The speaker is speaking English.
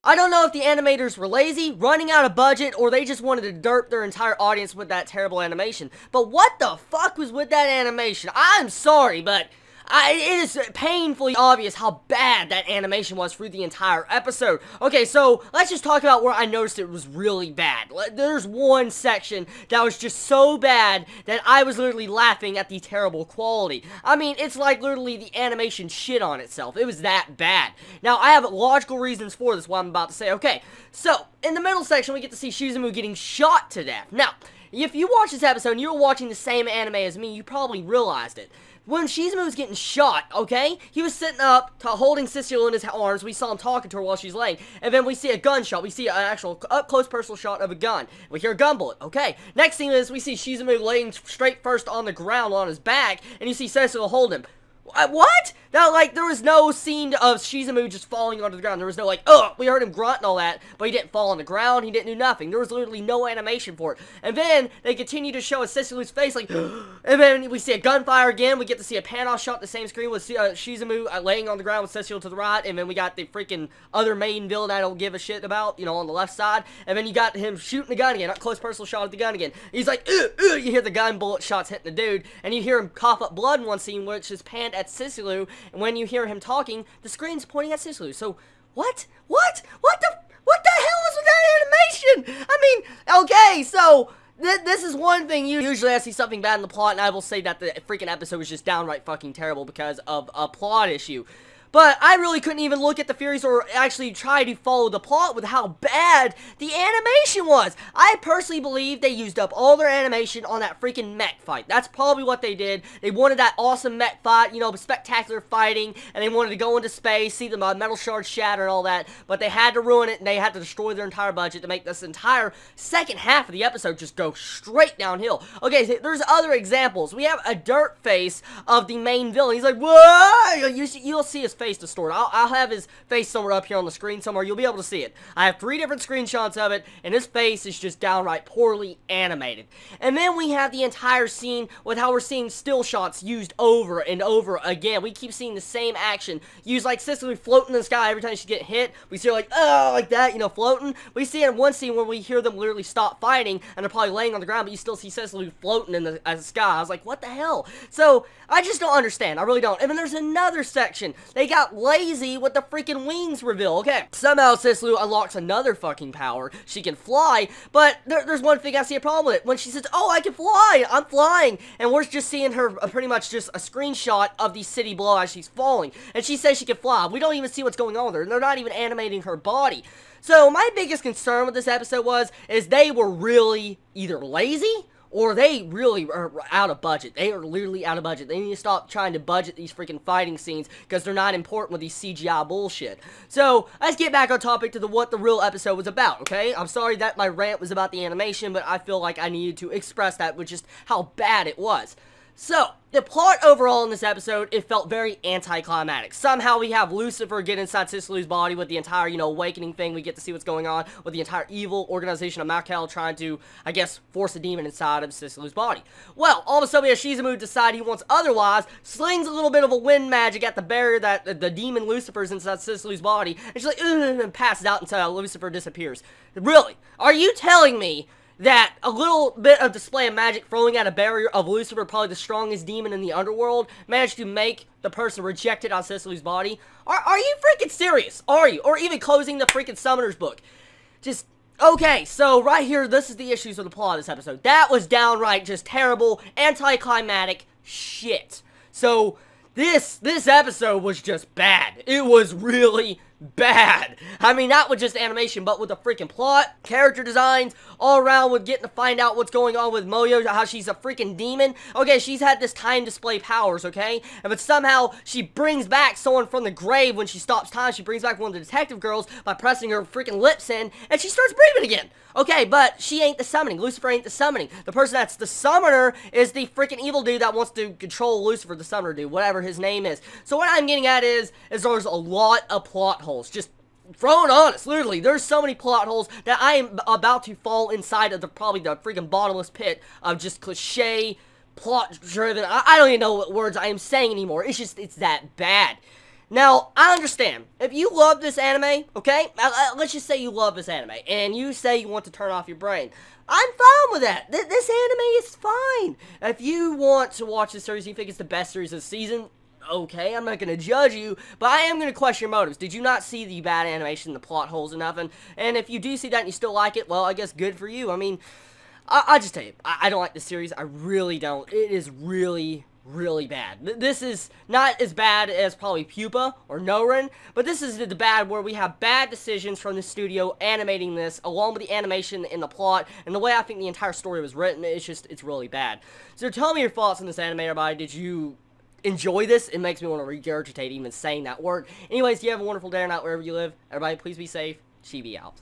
I don't know if the animators were lazy, running out of budget, or they just wanted to derp their entire audience with that terrible animation. But what the fuck was with that animation? I'm sorry, but it is painfully obvious how bad that animation was through the entire episode. Okay, so let's just talk about where I noticed it was really bad. There's one section that was just so bad that I was literally laughing at the terrible quality. I mean, it's like literally the animation shit on itself. It was that bad. Now, I have logical reasons for this, what I'm about to say. Okay, so in the middle section, we get to see Shizumu getting shot to death. Now, if you watch this episode and you were watching the same anime as me, you probably realized it. When Shizumu was getting shot, okay, he was sitting up, holding Cecil in his arms. We saw him talking to her while she's laying. And then we see a gunshot. We see an actual up-close personal shot of a gun. We hear a gun bullet, okay. Next thing is we see Shizumu laying straight first on the ground on his back. And you see Cecil hold him. What? Now, like, there was no scene of Shizumu just falling onto the ground. There was no, like, ugh, we heard him grunt and all that, but he didn't fall on the ground, he didn't do nothing. There was literally no animation for it. And then, they continue to show Cecilu's face, like, and then we see a gunfire again. We get to see a pan-off shot, the same screen with Shizumu laying on the ground with Cecil to the right, and then we got the freaking other main villain I don't give a shit about, you know, on the left side. And then you got him shooting the gun again, up close personal shot of the gun again. He's like, you hear the gun bullet shots hitting the dude, and you hear him cough up blood in one scene, which is panned at Cecilu. And when you hear him talking, the screen's pointing at Cecil. So, what the hell is with that animation? I mean, okay, so, this is one thing. Usually I see something bad in the plot, and I will say that the freaking episode was just downright fucking terrible because of a plot issue. But I really couldn't even look at the theories or actually try to follow the plot with how bad the animation was. I personally believe they used up all their animation on that freaking mech fight. That's probably what they did. They wanted that awesome mech fight, you know, spectacular fighting, and they wanted to go into space, see the metal shards shatter and all that, but they had to ruin it, and they had to destroy their entire budget to make this entire second half of the episode just go straight downhill. Okay, so there's other examples. We have a dirt face of the main villain. He's like, whoa! You'll see his face distorted. I'll have his face somewhere up here on the screen somewhere. You'll be able to see it. I have 3 different screenshots of it, and his face is just downright poorly animated. And then we have the entire scene with how we're seeing still shots used over and over again. We keep seeing the same action used, like Cecily floating in the sky every time she gets hit. We see her like, oh, like that, you know, floating. We see it in one scene when we hear them literally stop fighting, and they're probably laying on the ground, but you still see Cecily floating in the sky. I was like, what the hell? So, I just don't understand. I really don't. And then there's another section. They got lazy with the freaking wings reveal. Okay, somehow Cecily unlocks another fucking power. She can fly, but there's one thing I see a problem with. When she says, oh, I can fly, I'm flying, and we're just seeing her pretty much just a screenshot of the city below as she's falling, and she says she can fly. We don't even see what's going on with her, and they're not even animating her body. So my biggest concern with this episode is they were really either lazy or they really are out of budget. They are literally out of budget. They need to stop trying to budget these freaking fighting scenes because they're not important with these CGI bullshit. So, let's get back on topic to what the real episode was about, okay? I'm sorry that my rant was about the animation, but I feel like I needed to express that with just how bad it was. So, the plot overall in this episode, it felt very anticlimactic. Somehow we have Lucifer get inside Cecily's body with the entire, you know, awakening thing. We get to see what's going on with the entire evil organization of Makel trying to, I guess, force a demon inside of Cecily's body. Well, all of a sudden we have Shizumu decide he wants otherwise, slings a little bit of a wind magic at the barrier that the demon Lucifer's inside Cecily's body, and she's like, and passes out until Lucifer disappears. Really? Are you telling me that a little bit of display of magic throwing at a barrier of Lucifer, probably the strongest demon in the underworld, managed to make the person rejected on Cecily's body? Are you freaking serious? Are you? Or even closing the freaking Summoner's book? Just, okay, so right here, this is the issues with the plot of this episode. That was downright just terrible, anticlimactic shit. So, this episode was just bad. It was really bad. I mean, not with just animation, but with the freaking plot, character designs, all around with getting to find out what's going on with Moyo, how she's a freaking demon. Okay, she's had this time display powers, okay? But somehow she brings back someone from the grave when she stops time. She brings back one of the detective girls by pressing her freaking lips in, and she starts breathing again. Okay, but she ain't the summoning. Lucifer ain't the summoning. The person that's the summoner is the freaking evil dude that wants to control Lucifer, the summoner dude, whatever his name is. So what I'm getting at is there's a lot of plot holes. Just throwing honest, literally, there's so many plot holes that I am about to fall inside of probably the freaking bottomless pit of just cliche, plot-driven, I don't even know what words I am saying anymore. It's that bad. Now, I understand. If you love this anime, okay? Let's just say you love this anime, and you say you want to turn off your brain. I'm fine with that. This anime is fine. If you want to watch this series, you think it's the best series of the season, okay, I'm not going to judge you, but I am going to question your motives. Did you not see the bad animation, the plot holes and nothing? And if you do see that and you still like it, well, I guess good for you. I mean, I just tell you, I don't like this series. I really don't. It is really bad. This is not as bad as probably Pupa or Norin, but this is the bad where we have bad decisions from the studio animating this, along with the animation and the plot, and the way I think the entire story was written. It's really bad. So tell me your thoughts on this anime, everybody. Did you enjoy this? It makes me want to regurgitate even saying that word. Anyways, you have a wonderful day or night wherever you live. Everybody, please be safe. Chibi out.